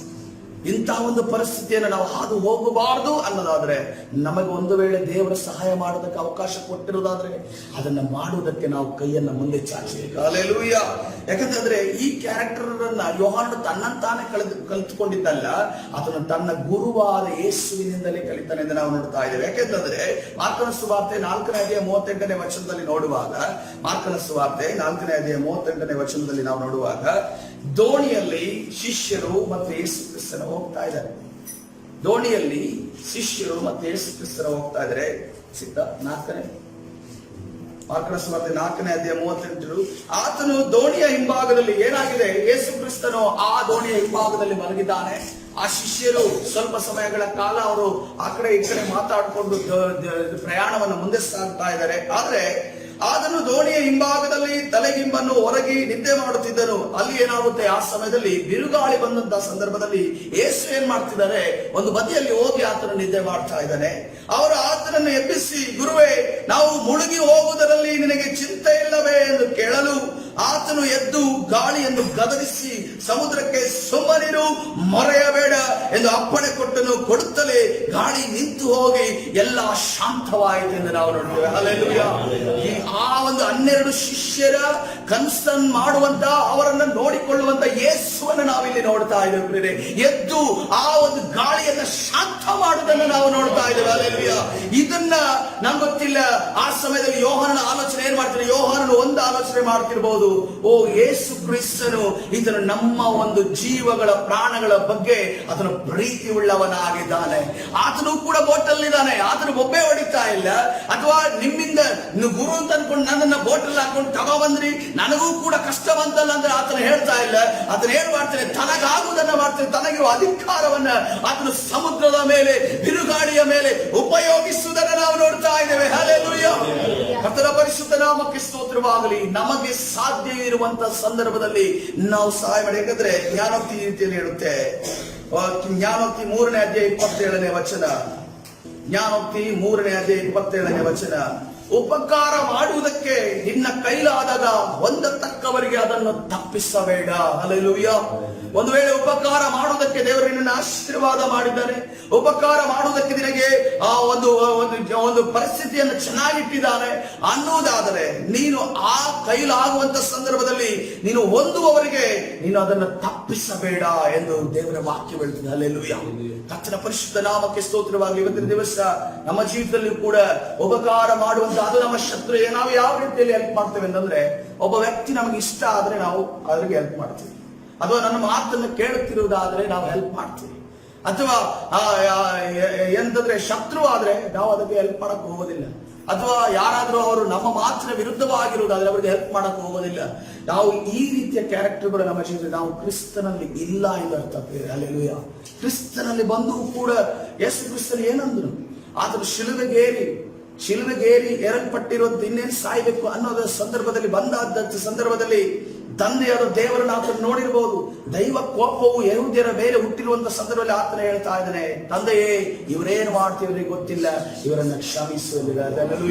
ಇಂತಹ ಒಂದು ಪರಿಸ್ಥಿತಿಯನ್ನು ನಾವು ಹಾದು ಹೋಗಬಾರದು ಅನ್ನೋದಾದ್ರೆ, ನಮಗೆ ಒಂದು ವೇಳೆ ದೇವರ ಸಹಾಯ ಮಾಡೋದಕ್ಕೆ ಅವಕಾಶ ಕೊಟ್ಟಿರೋದಾದ್ರೆ ಅದನ್ನ ಮಾಡುವುದಕ್ಕೆ ನಾವು ಕೈಯನ್ನ ಮುಂದೆ ಚಾಚಬೇಕು. ಹಲ್ಲೆಲೂಯಾ. ಯಾಕಂತಂದ್ರೆ ಈ ಕ್ಯಾರೆಕ್ಟರ್ ಅನ್ನ ಯೋಹಾನನು ತನ್ನಂತಾನೆ ಕಲಿತುಕೊಂಡಿದ್ದಲ್ಲ, ಅದನ್ನು ತನ್ನ ಗುರುವಾದ ಯೇಸುವಿನಿಂದಲೇ ಕಲಿತಾನೆ ಎಂದು ನಾವು ನೋಡ್ತಾ ಇದ್ದೇವೆ. ಯಾಕೆಂತಂದ್ರೆ ಮಾರ್ಕನ ಸುವಾರ್ತೆ 4ನೇ ಅಧ್ಯಾಯ 38ನೇ ವಚನದಲ್ಲಿ ನೋಡುವಾಗ, ಮಾರ್ಕನ ಸುವಾರ್ತೆ 4ನೇ ಅಧ್ಯಾಯ 38ನೇ ವಚನದಲ್ಲಿ ನಾವು ನೋಡುವಾಗ, ದೋಣಿಯಲ್ಲಿ ಶಿಷ್ಯರು ಮತ್ತು ಯೇಸು ಕ್ರಿಸ್ತನ ಹೋಗ್ತಾ ಇದ್ದಾರೆ. ದೋಣಿಯಲ್ಲಿ ಶಿಷ್ಯರು ಮತ್ತು ಯೇಸು ಕ್ರಿಸ್ತನ ಹೋಗ್ತಾ ಇದ್ದಾರೆ. ಸಿದ್ಧ 4ನೇ ಮಾರ್ಕನ ಸುವಾರ್ತೆ 4ನೇ ಅಧ್ಯಾಯ 38. ಆತನು ದೋಣಿಯ ಹಿಂಭಾಗದಲ್ಲಿ, ಏನಾಗಿದೆ, ಯೇಸು ಕ್ರಿಸ್ತನು ಆ ದೋಣಿಯ ಹಿಂಭಾಗದಲ್ಲಿ ಮಲಗಿದ್ದಾನೆ. ಆ ಶಿಷ್ಯರು ಸ್ವಲ್ಪ ಸಮಯಗಳ ಕಾಲ ಅವರು ಆ ಕಡೆ ಈ ಕಡೆ ಮಾತಾಡಿಕೊಂಡು ಪ್ರಯಾಣವನ್ನು ಮುಂದೆ ಸಾಗ್ತಾ ಇದ್ದಾರೆ. ಆದ್ರೆ ಆತನು ದೋಣಿಯ ಹಿಂಭಾಗದಲ್ಲಿ ತಲೆಗಿಂಬನ್ನು ಹೊರಗಿ ನಿದ್ದೆ ಮಾಡುತ್ತಿದ್ದನು. ಅಲ್ಲಿ ಏನಾಗುತ್ತೆ, ಆ ಸಮಯದಲ್ಲಿ ಬಿರುಗಾಳಿ ಬಂದಂತಹ ಸಂದರ್ಭದಲ್ಲಿ ಯೇಸು ಏನ್ ಮಾಡ್ತಿದ್ದಾರೆ, ಒಂದು ಬದಿಯಲ್ಲಿ ಹೋಗಿ ಆತನು ನಿದ್ದೆ ಮಾಡ್ತಾ ಇದ್ದಾನೆ. ಅವರು ಆತನನ್ನು ಎಬ್ಬಿಸಿ, ಗುರುವೇ, ನಾವು ಮುಳುಗಿ ಹೋಗುವುದರಲ್ಲಿ ನಿನಗೆ ಚಿಂತೆ ಇಲ್ಲವೇ ಎಂದು ಕೇಳಲು ಆತನು ಎದ್ದು ಗಾಳಿಯನ್ನು ಗದರಿಸಿ ಸಮುದ್ರಕ್ಕೆ ಸುಮ್ಮನಿರು, ಮೊರೆಯಬೇಡ ಎಂದು ಅಪ್ಪಣೆ ಕೊಟ್ಟನು. ಕೊಡುತ್ತಲೇ ಗಾಳಿ ನಿಂತು ಹೋಗಿ ಎಲ್ಲ ಶಾಂತವಾಯಿತು ಎಂದು ನಾವು ನೋಡ್ತೇವೆ. ಹಲ್ಲೆಲೂಯಾ. ಆ ಒಂದು 12 ಶಿಷ್ಯರ ಕನ್ಸರ್ನ್ ಮಾಡುವಂತ, ಅವರನ್ನ ನೋಡಿಕೊಳ್ಳುವಂತ ಯೇಸುವನ್ನು ನಾವಿಲ್ಲಿ ನೋಡ್ತಾ ಇದ್ದೇವೆ. ಎದ್ದು ಆ ಒಂದು ಗಾಳಿಯನ್ನ ಶಾಂತ ಮಾಡುವುದನ್ನು ನಾವು ನೋಡ್ತಾ ಇದ್ದೇವೆ. ಹಲ್ಲೆಲೂಯಾ. ಇದನ್ನ ನಮ್ಗೆ ಗೊತ್ತಿಲ್ಲ. ಆ ಸಮಯದಲ್ಲಿ ಯೋಹಾನನ ಆಲೋಚನೆ ಏನ್ ಮಾಡ್ತಾರೆ, ಯೋಹಾನನು ಒಂದು ಆಲೋಚನೆ ಮಾಡ್ತಿರ್ಬಹುದು, ಓ ಯೇಸು ಕ್ರಿಸ್ತನು ಇದನ್ನು ನಮ್ಮ ಒಂದು ಜೀವಗಳ ಪ್ರಾಣಗಳ ಬಗ್ಗೆ ಅದನ್ನು ಪ್ರೀತಿ ಉಳ್ಳವನಾಗಿದ್ದಾನೆ. ಆತನು ಕೂಡ ಬೋಟಲ್ಲಿದ್ದಾನೆ. ಆತನು ಒಬ್ಬೇ ಹೊಡಿತಾ ಇಲ್ಲ, ಅಥವಾ ನಿಮ್ಮಿಂದ ಗುರು ಅಂತ ಅನ್ಕೊಂಡು ನನ್ನನ್ನ ಬೋಟಲ್ಲಿ ಹಾಕೊಂಡು ತಗೊಬಂದ್ರಿ, ನನಗೂ ಕೂಡ ಕಷ್ಟ ಬಂತಲ್ಲ ಅಂದ್ರೆ ಆತನ ಹೇಳ್ತಾ ಇಲ್ಲ. ಆತನ ಏನ್ ಮಾಡ್ತಾನೆ, ತನಗಾಗುವುದನ್ನ ಮಾಡ್ತಾನೆ. ತನಗಿರುವ ಅಧಿಕಾರವನ್ನ ಆತನು ಸಮುದ್ರದ ಮೇಲೆ, ಬಿರುಗಾಳಿಯ ಮೇಲೆ ಉಪಯೋಗಿಸುವುದನ್ನು ನಾವು ನೋಡ್ತಾ ಇದ್ದೇವೆ. ಹಲ್ಲೆಲೂಯಾ. ಕರ್ತನ ಪರಿಶುದ್ಧ ನಾಮಕ್ಕೆ ಸ್ತೋತ್ರವಾಗಲಿ. ನಮಗೆ ಸಾಧ್ಯ ಇರುವಂತಹ ಸಂದರ್ಭದಲ್ಲಿ ನಾವು ಸಹಾಯ ಮಾಡಿ. ಯಾಕಂದ್ರೆ ಜ್ಞಾನೋಕ್ತಿ ರೀತಿಯಲ್ಲಿ ಹೇಳುತ್ತೆ, ಜ್ಞಾನೋಕ್ತಿ 3ನೇ ಅಧ್ಯಾಯ 27ನೇ ವಚನ, ಜ್ಞಾನೋಕ್ತಿ 3ನೇ ಅಧ್ಯಾಯ 27ನೇ ವಚನ, ಉಪಕಾರ ಮಾಡುವುದಕ್ಕೆ ನಿನ್ನ ಕೈಲಾದಾಗ ಹೊಂದತಕ್ಕವರಿಗೆ ಅದನ್ನು ತಪ್ಪಿಸಬೇಡ. ಹಲ್ಲೆಲೂಯಾ. ಒಂದು ವೇಳೆ ಉಪಕಾರ ಮಾಡುವುದಕ್ಕೆ ದೇವರು ನಿನ್ನನ್ನು ಆಶೀರ್ವಾದ ಮಾಡಿದ್ದಾನೆ, ಉಪಕಾರ ಮಾಡುವುದಕ್ಕೆ ನಿನಗೆ ಆ ಒಂದು ಪರಿಸ್ಥಿತಿಯನ್ನು ಚೆನ್ನಾಗಿಟ್ಟಿದ್ದಾನೆ ಅನ್ನುವುದಾದರೆ, ನೀನು ಆ ಕೈಲಾಗುವಂತ ಸಂದರ್ಭದಲ್ಲಿ ನೀನು ಹೊಂದುವವರಿಗೆ ನೀನು ಅದನ್ನು ತಪ್ಪಿಸಬೇಡ ಎಂದು ದೇವರ ವಾಕ್ಯ ಹೇಳ್ತದೆ. ಹಲ್ಲೆಲೂಯಾ. ಕರ್ತನ ಪರಿಶುದ್ಧ ನಾಮಕ್ಕೆ ಸ್ತೋತ್ರವಾಗಲಿ. ಇವತ್ತಿನ ದಿವಸ ನಮ್ಮ ಜೀವಿತದಲ್ಲಿ ಕೂಡ ಉಪಕಾರ ಮಾಡುವಂತ, ಅದು ನಮ್ಮ ಶತ್ರು. ನಾವು ಯಾವ ರೀತಿಯಲ್ಲಿ ಹೆಲ್ಪ್ ಮಾಡ್ತೇವೆ ಅಂತಂದ್ರೆ, ಒಬ್ಬ ವ್ಯಕ್ತಿ ನಮಗೆ ಇಷ್ಟ ಆದ್ರೆ ನಾವು ಅವ್ರಿಗೆ ಹೆಲ್ಪ್ ಮಾಡ್ತೀವಿ, ಅಥವಾ ನನ್ನ ಮಾತನ್ನು ಕೇಳುತ್ತಿರುವುದಾದ್ರೆ ನಾವು ಹೆಲ್ಪ್ ಮಾಡ್ತೀವಿ, ಅಥವಾ ಎಂತಂದ್ರೆ ಶತ್ರು ಆದ್ರೆ ನಾವು ಅದಕ್ಕೆ ಹೆಲ್ಪ್ ಮಾಡಕ್ ಹೋಗೋದಿಲ್ಲ, ಅಥವಾ ಯಾರಾದ್ರೂ ಅವರು ನಮ್ಮ ಮಾತಿನ ವಿರುದ್ಧವಾಗಿರುವುದಾದ್ರೆ ಅವರಿಗೆ ಹೆಲ್ಪ್ ಮಾಡಕ್ ಹೋಗೋದಿಲ್ಲ. ನಾವು ಈ ರೀತಿಯ ಕ್ಯಾರೆಕ್ಟರ್ಗಳು ನಮ್ಮ ಜೀವನ, ನಾವು ಕ್ರಿಸ್ತನಲ್ಲಿ ಇಲ್ಲ ಎಂದು ಅರ್ಥ. ಹಲ್ಲೆಲೂಯಾ. ಕ್ರಿಸ್ತನಲ್ಲಿ ಬಂದು ಕೂಡ ಯೇಸು ಕ್ರಿಸ್ತನು ಏನಂದ್ರು, ಆತನು ಶಿಲುಬೆಗೇರಿ ಎರಲ್ಪಟ್ಟಿರುವಂತ ಇನ್ನೇನು ಸಾಯ್ಬೇಕು ಅನ್ನೋದ ಸಂದರ್ಭದಲ್ಲಿ, ಬಂದಾದ ಸಂದರ್ಭದಲ್ಲಿ ತಂದೆಯಾದ ದೇವರನ್ನು ಆತನು ನೋಡಿರಬಹುದು. ದೈವ ಕೋಪವು ಯೆಹೂದ್ಯರ ಮೇಲೆ ಹುಟ್ಟಿರುವಂತ ಸಂದರ್ಭದಲ್ಲಿ ಆತನ ಹೇಳ್ತಾ ಇದ್ದಾನೆ, ತಂದೆಯೇ, ಇವರೇನು ಮಾಡ್ತಿವ್ರಿಗೆ ಗೊತ್ತಿಲ್ಲ, ಇವರನ್ನ ಕ್ಷಮಿಸು.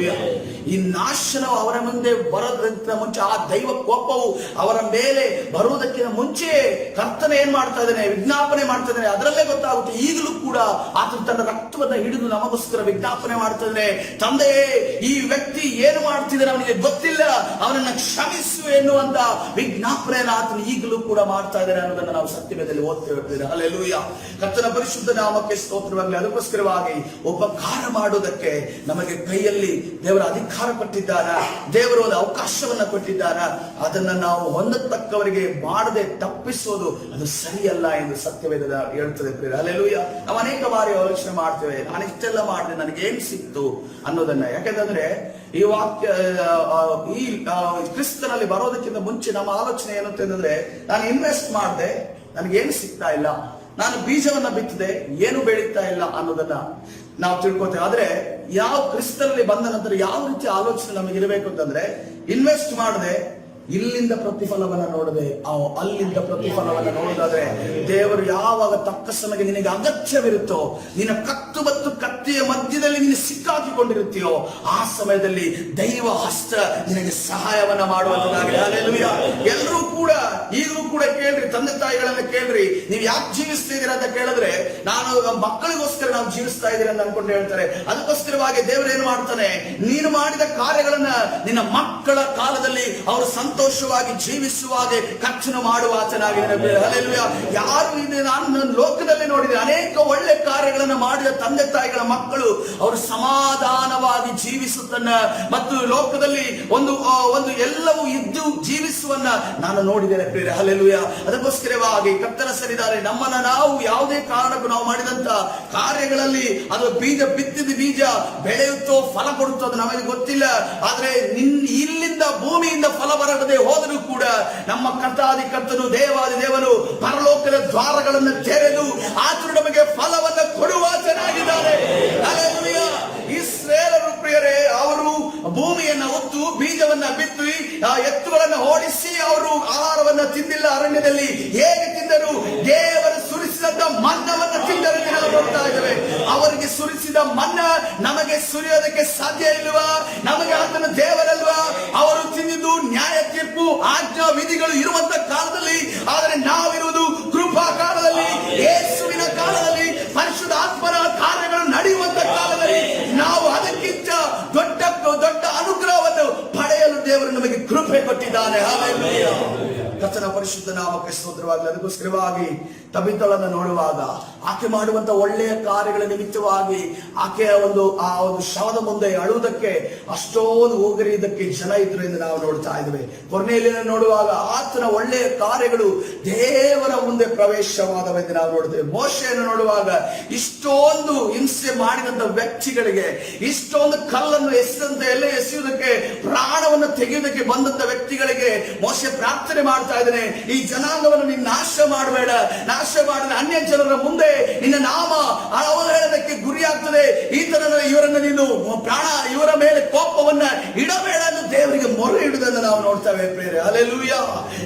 ಈ ನಾಶನವು ಅವರ ಮುಂದೆ ಬರೋದಕ್ಕಿಂತ ಮುಂಚೆ, ಆ ದೈವ ಕೋಪವು ಅವರ ಮೇಲೆ ಬರುವುದಕ್ಕಿಂತ ಮುಂಚೆ ಕರ್ತನೆ ಏನ್ ಮಾಡ್ತಾ ಇದ್ದಾನೆ, ವಿಜ್ಞಾಪನೆ ಮಾಡ್ತಾ ಇದ್ದಾನೆ. ಅದರಲ್ಲೇ ಗೊತ್ತಾಗುತ್ತೆ. ಈಗಲೂ ಕೂಡ ಆತನು ತನ್ನ ರಕ್ತವನ್ನ ಹಿಡಿದು ನಮಗೋಸ್ಕರ ವಿಜ್ಞಾಪನೆ ಮಾಡ್ತಾ ಇದ್ದಾನೆ, ತಂದೆಯೇ, ಈ ವ್ಯಕ್ತಿ ಏನು ಮಾಡ್ತಿದ್ದಾನೆ ಅವನಿಗೆ ಗೊತ್ತಿಲ್ಲ, ಅವನನ್ನ ಕ್ಷಮಿಸು ಎನ್ನುವಂತ ವಿಜ್ಞಾಪನೆ ಜ್ಞಾಪನೆಯನ್ನು ಆತನು ಈಗಲೂ ಕೂಡ ಮಾಡ್ತಾ ಇದ್ದಾನೆ ಅನ್ನೋದನ್ನು ನಾವು ಸತ್ಯವೇದದಲ್ಲಿ ಓದ್ತೇವೆ. ಹಲ್ಲೆಲೂಯಾ. ಕರ್ತನ ಪರಿಶುದ್ಧ ನಾಮಕ್ಕೆ ಸ್ತೋತ್ರವಾಗಲಿ. ಅದಕ್ಕೋಸ್ಕರವಾಗಿ ಉಪಕಾರ ಮಾಡುವುದಕ್ಕೆ ನಮಗೆ ಕೈಯಲ್ಲಿ ದೇವರ ಅಧಿಕಾರ ಕೊಟ್ಟಿದ್ದಾನ, ದೇವರು ಒಂದು ಅವಕಾಶವನ್ನ ಕೊಟ್ಟಿದ್ದಾನ. ಅದನ್ನ ನಾವು ಹೊಂದತಕ್ಕವರಿಗೆ ಮಾಡದೆ ತಪ್ಪಿಸೋದು ಅದು ಸರಿಯಲ್ಲ ಎಂದು ಸತ್ಯವೇದ ಹೇಳ್ತದೆ. ಹಲ್ಲೆಲೂಯಾ. ನಾವು ಅನೇಕ ಬಾರಿ ಆಲೋಚನೆ ಮಾಡ್ತೇವೆ, ನಾನು ಇಷ್ಟೆಲ್ಲ ಮಾಡಿದೆ ನನಗೆ ಏನ್ ಸಿಕ್ತು ಅನ್ನೋದನ್ನ. ಯಾಕಂತಂದ್ರೆ ಈ ವಾಕ್ಯ ಈ ಕ್ರಿಸ್ತನಲ್ಲಿ ಬರೋದಕ್ಕಿಂತ ಮುಂಚೆ ನಮ್ಮ ಆಲೋಚನೆ ಏನು ಅಂತಂದ್ರೆ, ನಾನು ಇನ್ವೆಸ್ಟ್ ಮಾಡಿದೆ ನನಗೇನು ಸಿಗ್ತಾ ಇಲ್ಲ, ನಾನು ಬೀಜವನ್ನ ಬಿತ್ತಿದೆ ಏನು ಬೆಳೀತಾ ಇಲ್ಲ ಅನ್ನೋದನ್ನ ನಾವು ತಿಳ್ಕೊತೇವೆ. ಆದ್ರೆ ಯಾವ ಕ್ರಿಸ್ತನಲ್ಲಿ ಬಂದ ನಂತರ ಯಾವ ರೀತಿ ಆಲೋಚನೆ ನಮಗಿರಬೇಕು ಅಂತಂದ್ರೆ, ಇನ್ವೆಸ್ಟ್ ಮಾಡದೆ ಇಲ್ಲಿಂದ ಪ್ರತಿಫಲವನ್ನ ನೋಡದೆ ಅಲ್ಲಿಂದ ಪ್ರತಿಫಲವನ್ನ ನೋಡೋದಾದ್ರೆ, ದೇವರು ಯಾವಾಗ ತಕ್ಕ ಸಮಯಕ್ಕೆ ನಿನಗೆ ಅಗತ್ಯವಿರುತ್ತೋ, ನಿನ್ನ ಕತ್ತು ಮತ್ತು ಕತ್ತಿಯ ಮಧ್ಯದಲ್ಲಿ ನೀನು ಸಿಕ್ಕಾಕಿಕೊಂಡಿರುತ್ತೀಯೋ ಆ ಸಮಯದಲ್ಲಿ ದೈವ ಹಸ್ತ ನಿನಗೆ ಸಹಾಯವನ್ನ ಮಾಡುವಂತದಾಗಿದೆ. ಹಲ್ಲೆಲೂಯಾ. ಎಲ್ಲರೂ ಕೂಡ ಈಗಲೂ ಕೂಡ ಕೇಳ್ರಿ, ತಂದೆ ತಾಯಿಗಳನ್ನ ಕೇಳ್ರಿ, ನೀವು ಯಾಕೆ ಜೀವಿಸ್ತಾ ಇದ್ದೀರಾ ಅಂತ ಕೇಳಿದ್ರೆ, ನಾನು ಮಕ್ಕಳಿಗೋಸ್ಕರ ನಾವು ಜೀವಿಸ್ತಾ ಇದ್ದೀರಾ ಅಂತ ಅನ್ಕೊಂಡು ಹೇಳ್ತಾರೆ. ಅದಕ್ಕೋಸ್ಕರವಾಗಿ ದೇವರು ಏನ್ ಮಾಡ್ತಾನೆ, ನೀನು ಮಾಡಿದ ಕಾರ್ಯಗಳನ್ನ ನಿನ್ನ ಮಕ್ಕಳ ಕಾಲದಲ್ಲಿ ಅವರು ಸಂತೋಷವಾಗಿ ಜೀವಿಸುವಾಗೆ ಖರ್ಚು ಮಾಡುವ ಆತನಾಗಿದ್ದಾನೆ. ಹಲ್ಲೆಲೂಯಾ. ಯಾರು ಇದೆ, ನಾನು ಲೋಕದಲ್ಲಿ ನೋಡಿದೆ ಅನೇಕ ಒಳ್ಳೆ ಕಾರ್ಯಗಳನ್ನು ಮಾಡಿದ ತಂದೆ ತಾಯಿಗಳ ಮಕ್ಕಳು ಅವರು ಸಮಾಧಾನವಾಗಿ ಜೀವಿಸುತ್ತನ್ನ ಮತ್ತು ಲೋಕದಲ್ಲಿ ಒಂದು ಎಲ್ಲವೂ ಇದ್ದು ಜೀವಿಸುವನ್ನ ನಾನು ನೋಡಿದ್ದೇನೆ ಪ್ರಿಯರೇ. ಹಲ್ಲೆಲೂಯಾ. ಅದಕ್ಕೋಸ್ಕರವಾಗಿ ಕರ್ತನ ಸರಿದಾರೆ ನಮ್ಮನ್ನ ನಾವು ಯಾವುದೇ ಕಾರಣಕ್ಕೂ ನಾವು ಮಾಡಿದಂತ ಕಾರ್ಯಗಳಲ್ಲಿ ಅದು ಬೀಜ ಬಿತ್ತಿದ ಬೀಜ ಬೆಳೆಯುತ್ತೋ ಫಲ ಕೊಡುತ್ತೋ ಅದು ನಮಗೆ ಗೊತ್ತಿಲ್ಲ. ಆದ್ರೆ ಇಲ್ಲಿಂದ ಭೂಮಿಯಿಂದ ಫಲ ಬರದೆ ಹೋದರೂ ಕೂಡ ನಮ್ಮ ಕರ್ತಾದಿ ಕರ್ತನು ದೇವಾದಿ ದೇವನು ಪರಲೋಕದ ದ್ವಾರಗಳನ್ನು ತೆರೆದು ಆತನು ನಮಗೆ ಫಲವನ್ನು ಕೊಡುವ ಚೆನ್ನಾಗಿದ್ದಾರೆ. ಹಲ್ಲೆಲೂಯಾ. ಇಸ್ರಾಯೇಲರು ಪ್ರಿಯರೇ, ಅವರು ಭೂಮಿಯನ್ನ ಹೊತ್ತು ಬೀಜವನ್ನ ಬಿತ್ತಿ ಎತ್ತುಗಳನ್ನ ಓಡಿಸಿ ಅವರು ಆಹಾರವನ್ನ ತಿಂದಿಲ್ಲ. ಅರಣ್ಯದಲ್ಲಿ ಹೇಗೆ ತಿಂದರು? ದೇವರು ಸುರಿಸಿದಂತ ಮನ್ನವನ್ನ ತಿಂದರೆಂದು ನಾವು ನೋಡ್ತಾ ಇದ್ದೇವೆ. ಅವರಿಗೆ ಸುರಿಸಿದ ಮನ್ನ ನಮಗೆ ಸುರಿಯೋದಕ್ಕೆ ಸಾಧ್ಯ ಇಲ್ವಾ? ನಮಗೆ ಆತನ ದೇವರಲ್ವಾ? ಅವರು ತಿಂದಿದ್ದು ನ್ಯಾಯ ತೀರ್ಪು ಆಜ್ಞಾ ವಿಧಿಗಳು ಇರುವಂತ ಕಾಲದಲ್ಲಿ, ಆದರೆ ನಾವಿರುವುದು ಕೃಪಾ ಕಾಲದಲ್ಲಿ, ಯೇಸುವಿನ ಕಾಲದಲ್ಲಿ, ಪರಿಶುದ್ಧ ಆತ್ಮನ ಕಾರ್ಯಗಳು ನಡೆಯುವಂತ ಕಾಲದಲ್ಲಿ ನಾವು ಅದಕ್ಕಿಂತ ದೊಡ್ಡ ಅನುಗ್ರಹವನ್ನು ಪಡೆಯಲು ದೇವರು ನಮಗೆ ಕೃಪೆ ಕೊಟ್ಟಿದ್ದಾನೆ. ಹಲ್ಲೆಲೂಯಾ. ಕರ್ತನ ಪರಿಶುದ್ಧ ನಾಮಕ್ಕೆ ಸ್ತೋತ್ರವಾಗಲಿ. ಅದಕ್ಕೋಸ್ಕರವಾಗಿ ತಬಿತಳನ್ನು ನೋಡುವಾಗ ಆಕೆ ಮಾಡುವಂತ ಒಳ್ಳೆಯ ಕಾರ್ಯಗಳ ನಿಮಿತ್ತವಾಗಿ ಆಕೆಯ ಆ ಒಂದು ಶವದ ಮುಂದೆ ಅಳುವುದಕ್ಕೆ ಅಷ್ಟೊಂದು ಹೋಗರಿಯುವುದಕ್ಕೆ ಜನ ಇದ್ರು ಎಂದು ನಾವು ನೋಡ್ತಾ ಇದ್ದೇವೆ. ಕೊರ್ನೇಲಿಯನ್ನ ನೋಡುವಾಗ ಆತನ ಒಳ್ಳೆಯ ಕಾರ್ಯಗಳು ದೇವರ ಮುಂದೆ ಪ್ರವೇಶವಾದವೆಂದು ನಾವು ನೋಡ್ತೇವೆ. ಮೋಶೆಯನ್ನು ನೋಡುವಾಗ ಇಷ್ಟೊಂದು ಹಿಂಸೆ ಮಾಡಿದಂತ ವ್ಯಕ್ತಿಗಳಿಗೆ, ಇಷ್ಟೊಂದು ಕಲ್ಲನ್ನು ಎಸೆಯುವುದಕ್ಕೆ ಪ್ರಾಣವನ್ನು ತೆಗೆಯುವುದಕ್ಕೆ ಬಂದಂತ ವ್ಯಕ್ತಿಗಳಿಗೆ ಮೋಶೆ ಪ್ರಾರ್ಥನೆ ಮಾಡ್ತಾ ಇದ್ದಾನೆ, ಈ ಜನಾಂಗವನ್ನು ನೀನು ನಾಶ ಮಾಡಬೇಡ, ನಾಶ ಮಾಡಿದ ಅನ್ಯ ಜನರ ಮುಂದೆ ನಿನ್ನ ನಾಮ ಅವಹೇಳನಕ್ಕೆ ಗುರಿಯಾಗ್ತದೆ, ಇವರನ್ನು ನೀನು ಇವರ ಮೇಲೆ ಕೋಪವನ್ನ ಇಡಬೇಡ ಎಂದು ದೇವರಿಗೆ ಮೊರೆ ಇಡುವುದನ್ನು ನಾವು ನೋಡ್ತೇವೆ ಪ್ರಿಯರೇ. ಹಲ್ಲೆಲೂಯಾ.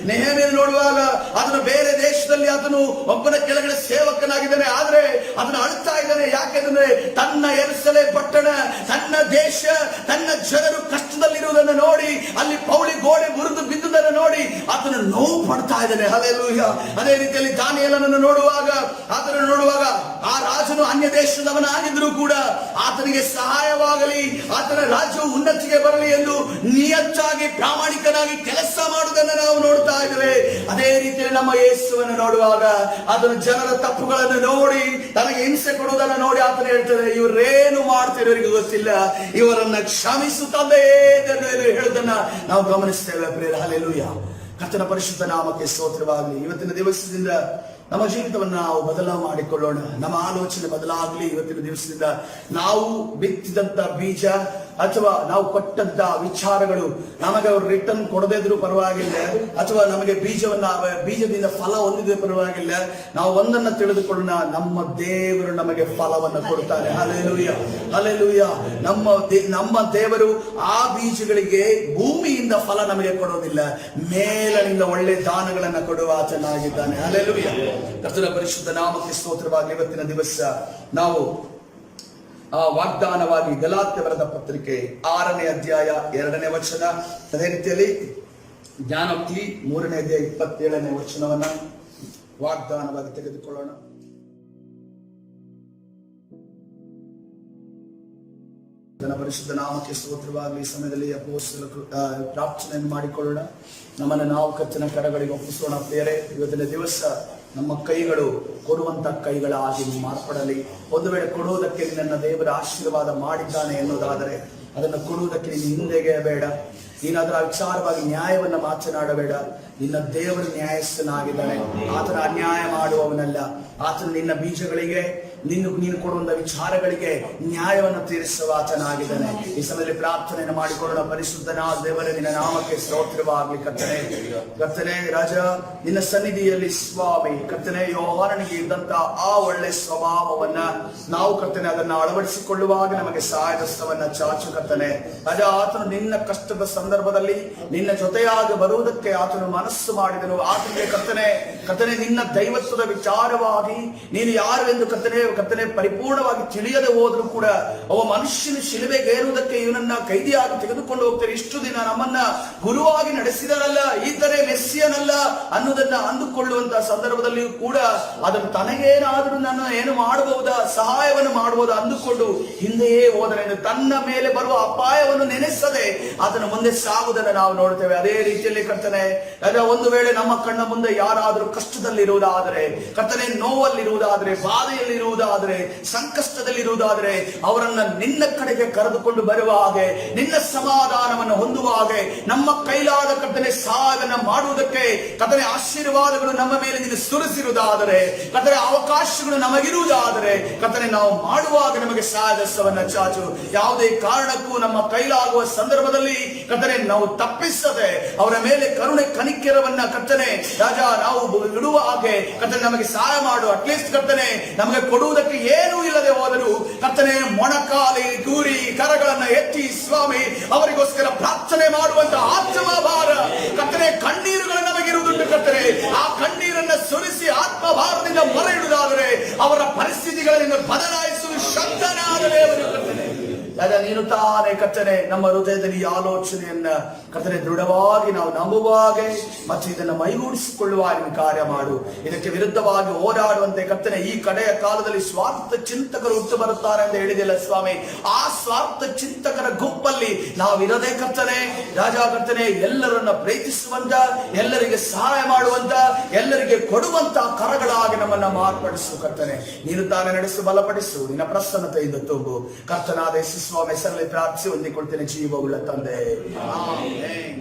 ನೆಹೆಮೀಯನನ್ನು ನೋಡುವಾಗ ಅದನ್ನು ಬೇರೆ ದೇಶದಲ್ಲಿ ಅದನ್ನು ಒಬ್ಬನ ಕೆಳಗಡೆ ಸೇವಕನಾಗಿದ್ದಾನೆ, ಆದ್ರೆ ಅದನ್ನು ಅಳ್ತಾ ಇದ್ದಾನೆ. ಯಾಕೆಂದ್ರೆ ತನ್ನ ಯೆರೂಸಲೇಮ್ ಪಟ್ಟಣ, ತನ್ನ ದೇಶ, ತನ್ನ ಜನರು ಕಷ್ಟದಲ್ಲಿರುವುದನ್ನು ನೋಡಿ, ಅಲ್ಲಿ ಪೌಳಿ ಗೋಡೆ ಮುರಿದು ಬಿದ್ದುದನ್ನು ನೋಡಿ ಆತನು ನೋವು ಪಡ್ತಾ ಇದ್ದಾನೆ. ಹಲ್ಲೆಲೂಯಾ. ಅದೇ ರೀತಿಯಲ್ಲಿ ದಾನಿಯೇಲನನ್ನು ನೋಡುವಾಗ ಆ ರಾಜನು ಅನ್ಯ ದೇಶದವನಾಗಿದ್ರು ಕೂಡ ಆತನಿಗೆ ಸಹಾಯವಾಗಲಿ, ಆತನ ರಾಜ್ಯವು ಉನ್ನತಿಗೆ ಬರಲಿ ಎಂದು ನಿಯತ್ತಾಗಿ ಪ್ರಾಮಾಣಿಕನಾಗಿ ಕೆಲಸ ಮಾಡುವುದನ್ನು ನಾವು ನೋಡ್ತಾ ಇದ್ದೇವೆ. ಅದೇ ರೀತಿಯಲ್ಲಿ ನಮ್ಮ ಯೇಸುವನ್ನು ನೋಡುವಾಗ ಅದನ್ನು ಜನರ ತಪ್ಪುಗಳನ್ನು ನೋಡಿ ತನಗೆ ಹಿಂಸೆ ಕೊಡುವುದನ್ನು ನೋಡಿ ಆತನು ಹೇಳ್ತಾರೆ, ಇವರೇನು ಮಾಡ್ತಿರೋರಿಗೆ ಗೊತ್ತಿಲ್ಲ, ಇವರನ್ನ ಕ್ಷಮಿಸುತ್ತದೆ ಹೇಳುವುದನ್ನ ನಾವು ಗಮನಿಸ್ತೇವೆ ಪ್ರಿಯರೇ. ಹಲ್ಲೆಲೂಯಾ. ಕರ್ತನ ಪರಿಶುದ್ಧ ನಾಮಕ್ಕೆ ಸ್ತೋತ್ರವಾಗಲಿ. ಇವತ್ತಿನ ದಿವಸದಿಂದ ನಮ್ಮ ಜೀವಿತವನ್ನು ನಾವು ಬದಲಾವಣೆ ಮಾಡಿಕೊಳ್ಳೋಣ. ನಮ್ಮ ಆಲೋಚನೆ ಬದಲಾಗಲಿ. ಇವತ್ತಿನ ದಿವಸದಿಂದ ನಾವು ಬಿತ್ತಿದಂತ ಬೀಜ ಅಥವಾ ನಾವು ಕೊಟ್ಟಂತ ವಿಚಾರಗಳು ನಮಗೆ ಅವರು ರಿಟರ್ನ್ ಕೊಡದೇ ಇದ್ರೂ ಪರವಾಗಿಲ್ಲ, ಅಥವಾ ನಮಗೆ ಬೀಜದಿಂದ ಫಲ ಹೊಂದಿದ್ರೆ ಪರವಾಗಿಲ್ಲ, ನಾವು ಒಂದನ್ನ ತಿಳಿದುಕೊಳ್ಳೋಣ, ನಮ್ಮ ದೇವರು ನಮಗೆ ಫಲವನ್ನು ಕೊಡ್ತಾರೆ. ಹಲ್ಲೆಲೂಯಾ. ಹಲ್ಲೆಲೂಯಾ. ನಮ್ಮ ದೇವರು ಆ ಬೀಜಗಳಿಗೆ ಭೂಮಿಯಿಂದ ಫಲ ನಮಗೆ ಕೊಡೋದಿಲ್ಲ, ಮೇಲಿನಿಂದ ಒಳ್ಳೆ ದಾನಗಳನ್ನ ಕೊಡುವ ಆತನಾಗಿದ್ದಾನೆ. ಹಲ್ಲೆಲೂಯಾ. ಕರ್ತನ ಪರಿಶುದ್ಧ ನಾಮಕ್ಕೆ ಸ್ತೋತ್ರವಾಗಲಿ. ಇವತ್ತಿನ ದಿವಸ ನಾವು ವಾಗ್ದಾನವಾಗಿ ಗಲಾತ್ಯ ಬರೆದ ಪತ್ರಿಕೆ 6ನೇ ಅಧ್ಯಾಯ 2ನೇ ವಚನ, ಅದೇ ರೀತಿಯಲ್ಲಿ ಜ್ಞಾನೋಕ್ತಿ 3ನೇ ಅಧ್ಯಾಯ 27ನೇ ವಚನವನ್ನ ವಾಗ್ದಾನವಾಗಿ ತೆಗೆದುಕೊಳ್ಳೋಣ. ನನ್ನ ಪರಿಶುದ್ಧ ನಾಮಕ್ಕೆ ಸ್ತೋತ್ರವಾಗಲಿ. ಈ ಸಮಯದಲ್ಲಿ ಅಪೊಸ್ತಲ ಪ್ರಾರ್ಥನೆಯನ್ನು ಮಾಡಿಕೊಳ್ಳೋಣ. ನಮ್ಮನ್ನು ನಾವು ಕರ್ತನ ಕರಗಳಿಗೆ ಒಪ್ಪಿಸೋಣ. ಪ್ರಿಯರೇ, ಇವತ್ತಿನ ದಿವಸ ನಮ್ಮ ಕೈಗಳು ಕೊಡುವಂತ ಕೈಗಳಾಗಿ ಮಾರ್ಪಡಲಿ. ಒಂದು ವೇಳೆ ಕೊಡುವುದಕ್ಕೆ ನನ್ನ ದೇವರ ಆಶೀರ್ವಾದ ಮಾಡಿದ್ದಾನೆ ಎನ್ನುವುದಾದರೆ ಅದನ್ನು ಕೊಡುವುದಕ್ಕೆ ನೀನು ಹಿಂದೆಗೆ ಬೇಡ. ನೀನು ಅದರ ವಿಚಾರವಾಗಿ ನ್ಯಾಯವನ್ನು ಮಾತನಾಡಬೇಡ. ನಿನ್ನ ದೇವರು ನ್ಯಾಯಸ್ಥನಾಗಿದ್ದಾನೆ. ಆತನ ಅನ್ಯಾಯ ಮಾಡುವವನಲ್ಲ. ಆತನು ನಿನ್ನ ಬೀಜಗಳಿಗೆ ನೀನು ಕೊಡುವಂತ ವಿಚಾರಗಳಿಗೆ ನ್ಯಾಯವನ್ನು ತೀರಿಸುವ ಆತನಾಗಿದ್ದಾನೆ. ಈ ಸಮಯದಲ್ಲಿ ಪ್ರಾರ್ಥನೆಯನ್ನು ಮಾಡಿಕೊಳ್ಳೋಣ. ಪರಿಶುದ್ಧನಾದ ದೇವರೇ, ನಿನ್ನ ನಾಮಕ್ಕೆ ಸ್ತೋತ್ರವಾಗಲಿ. ಕರ್ತನೆ ರಾಜ, ನಿನ್ನ ಸನ್ನಿಧಿಯಲ್ಲಿ ಸ್ವಾಮಿ ಕರ್ತನೆ ಯೋಹಾನನಿಗೆ ಇದ್ದಂತ ಆ ಒಳ್ಳೆ ಸ್ವಭಾವವನ್ನ ನಾವು ಕರ್ತನೆ ಅದನ್ನ ಅಳವಡಿಸಿಕೊಳ್ಳುವಾಗ ನಮಗೆ ಸಹಾಯದಸ್ತವನ್ನ ಚಾಚು ಕರ್ತನೆ. ರಾಜ, ಆತನು ನಿನ್ನ ಕಷ್ಟದ ಸಂದರ್ಭದಲ್ಲಿ ನಿನ್ನ ಜೊತೆಯಾಗಿ ಬರುವುದಕ್ಕೆ ಆತನು ಮನಸ್ಸು ಮಾಡಿದನು. ಆತನಿಗೆ ಕರ್ತನೆ ನಿನ್ನ ದೈವತ್ವದ ವಿಚಾರವಾಗಿ ನೀನು ಯಾರು ಎಂದು ಕರ್ತನೆ ಪರಿಪೂರ್ಣವಾಗಿ ತಿಳಿಯದೆ ಹೋದ್ರು ಕೂಡ ಅವ ಮನುಷ್ಯನ ಶಿಲುಬೆಗೇರುವುದಕ್ಕೆ ಇವನನ್ನ ಕೈದಿಯಾಗಿ ತೆಗೆದುಕೊಂಡು ಹೋಗ್ತಾರೆ. ಇಷ್ಟು ದಿನ ನಮ್ಮನ್ನ ಗುರುವಾಗಿ ನಡೆಸಿದನಲ್ಲ, ಈತನೇ ಮೆಸ್ಸಿಯನಲ್ಲ ಅನ್ನೋದನ್ನ ಅಂದುಕೊಳ್ಳುವಂತಹ ಸಂದರ್ಭದಲ್ಲಿಯೂ ಕೂಡ ಅದನ್ನು ತನಗೇನಾದ್ರೂ ನಾನು ಏನು ಮಾಡಬಹುದಾ, ಸಹಾಯವನ್ನು ಮಾಡಬಹುದಾ ಅಂದುಕೊಂಡು ಹಿಂದೆಯೇ ಹೋದನೆಂದು ತನ್ನ ಮೇಲೆ ಬರುವ ಅಪಾಯವನ್ನು ನೆನೆಸದೆ ಅದನ್ನು ಮುಂದೆ ಸಾಗುವುದನ್ನು ನಾವು ನೋಡ್ತೇವೆ. ಅದೇ ರೀತಿಯಲ್ಲಿ ಕರ್ತನೆ, ಒಂದು ವೇಳೆ ನಮ್ಮ ಕಣ್ಣ ಮುಂದೆ ಯಾರಾದರೂ ಕಷ್ಟದಲ್ಲಿರುವುದಾದರೆ, ಕರ್ತನೆ ನೋವಲ್ಲಿರುವುದಾದರೆ, ಬಾಧೆಯಲ್ಲಿರುವುದಾದರೆ, ಸಂಕಷ್ಟದಲ್ಲಿರುವುದಾದರೆ ಅವರನ್ನ ನಿನ್ನ ಕಡೆಗೆ ಕರೆದುಕೊಂಡು ಬರುವ ಹಾಗೆ, ನಿನ್ನ ಸಮಾಧಾನವನ್ನು ಹೊಂದುವ ಹಾಗೆ ನಮ್ಮ ಕೈಲಾದ ಕರ್ತನೆ ಸಹಾಯವನ್ನು ಮಾಡುವುದಕ್ಕೆ ಕರ್ತನೆ ಆಶೀರ್ವಾದಗಳು ನಮ್ಮ ಮೇಲೆ ನೀನು ಸುರಿಸಿರುವುದಾದರೆ, ಕರ್ತನೆ ಅವಕಾಶಗಳು ನಮಗಿರುವುದಾದರೆ ಕರ್ತನೆ ನಾವು ಮಾಡುವಾಗ ನಮಗೆ ಸಹಾಯದಸ್ತವನ್ನ ಚಾಚು. ಯಾವುದೇ ಕಾರಣಕ್ಕೂ ನಮ್ಮ ಕೈಲಾಗುವ ಸಂದರ್ಭದಲ್ಲಿ ಕರ್ತನೆ ನಾವು ತಪ್ಪಿಸದೆ ಅವರ ಮೇಲೆ ಕರುಣೆ ಕನಿಕರವನ್ನ ಕರ್ತನೆ ರಾಜ ನಾವು ಇಡುವ ಹಾಗೆ ಕರ್ತನೆ ನಮಗೆ ಸಹಾಯ ಮಾಡು. ಅಟ್ಲೀಸ್ಟ್ ಕರ್ತನೆ ನಮಗೆ ಕೊಡುವುದಕ್ಕೆ ಏನೂ ಇಲ್ಲದೆ ಹೋದರೂ ಕರ್ತನೆ ಮೊಣಕಾಲಿ ಗೂರಿ ಕರಗಳನ್ನ ಎತ್ತಿ ಸ್ವಾಮಿ ಅವರಿಗೋಸ್ಕರ ಪ್ರಾರ್ಥನೆ ಮಾಡುವಂತ ಆತ್ಮಭಾರ ಕರ್ತನೆ ಕಣ್ಣೀರುಗಳು ನಮಗಿರುವುದುಂಟು ಕರ್ತನೆ. ಆ ಕಣ್ಣೀರನ್ನ ಸುರಿಸಿ ಆತ್ಮಭಾರದಿಂದ ಮೊರೆ ಇಡುವುದಾದರೆ ಅವರ ಪರಿಸ್ಥಿತಿಗಳನ್ನು ಬದಲಾಯಿಸುವ ಶಕ್ತನಾದ ದೇವರು ಕರ್ತನೆ. ನೀನು ತಾನೇ ಕರ್ತನೆ ನಮ್ಮ ಹೃದಯದಲ್ಲಿ ಈ ಆಲೋಚನೆಯನ್ನ ಕರ್ತನೆ ದೃಢವಾಗಿ ನಾವು ನಂಬುವಾಗೆ ಮತ್ತು ಇದನ್ನು ಮೈಗೂಡಿಸಿಕೊಳ್ಳುವ ಕಾರ್ಯ ಮಾಡು. ಇದಕ್ಕೆ ವಿರುದ್ಧವಾಗಿ ಹೋರಾಡುವಂತೆ ಕರ್ತನೆ ಈ ಕಡೆಯ ಕಾಲದಲ್ಲಿ ಸ್ವಾರ್ಥ ಚಿಂತಕರು ಹುಟ್ಟು ಬರುತ್ತಾರೆ ಅಂತ ಹೇಳಿದಿಲ್ಲ ಸ್ವಾಮಿ. ಆ ಸ್ವಾರ್ಥ ಚಿಂತಕರ ಗುಂಪಲ್ಲಿ ನಾವಿರದೆ ಕರ್ತನೆ ರಾಜ ಕರ್ತನೆ ಎಲ್ಲರನ್ನ ಪ್ರೀತಿಸುವಂತ, ಎಲ್ಲರಿಗೆ ಸಹಾಯ ಮಾಡುವಂತ, ಎಲ್ಲರಿಗೆ ಕೊಡುವಂತ ಕರಗಳಾಗಿ ನಮ್ಮನ್ನ ಮಾರ್ಪಡಿಸು ಕರ್ತನೆ. ನೀನು ತಾನೇ ನಡೆಸು, ಬಲಪಡಿಸು, ನಿನ್ನ ಪ್ರಸನ್ನತೆಯಿಂದ ತುಂಬು. ಕರ್ತನಾದ ಸ್ವಾಮಿ ಹೆಸರಲ್ಲಿ ಪ್ರಾರ್ಥಿಸಿ ಹೊಂದಿಕೊಳ್ತೇನೆ ಜೀವವುಳ್ಳ ತಂದೆ. ಆಮೆನ್.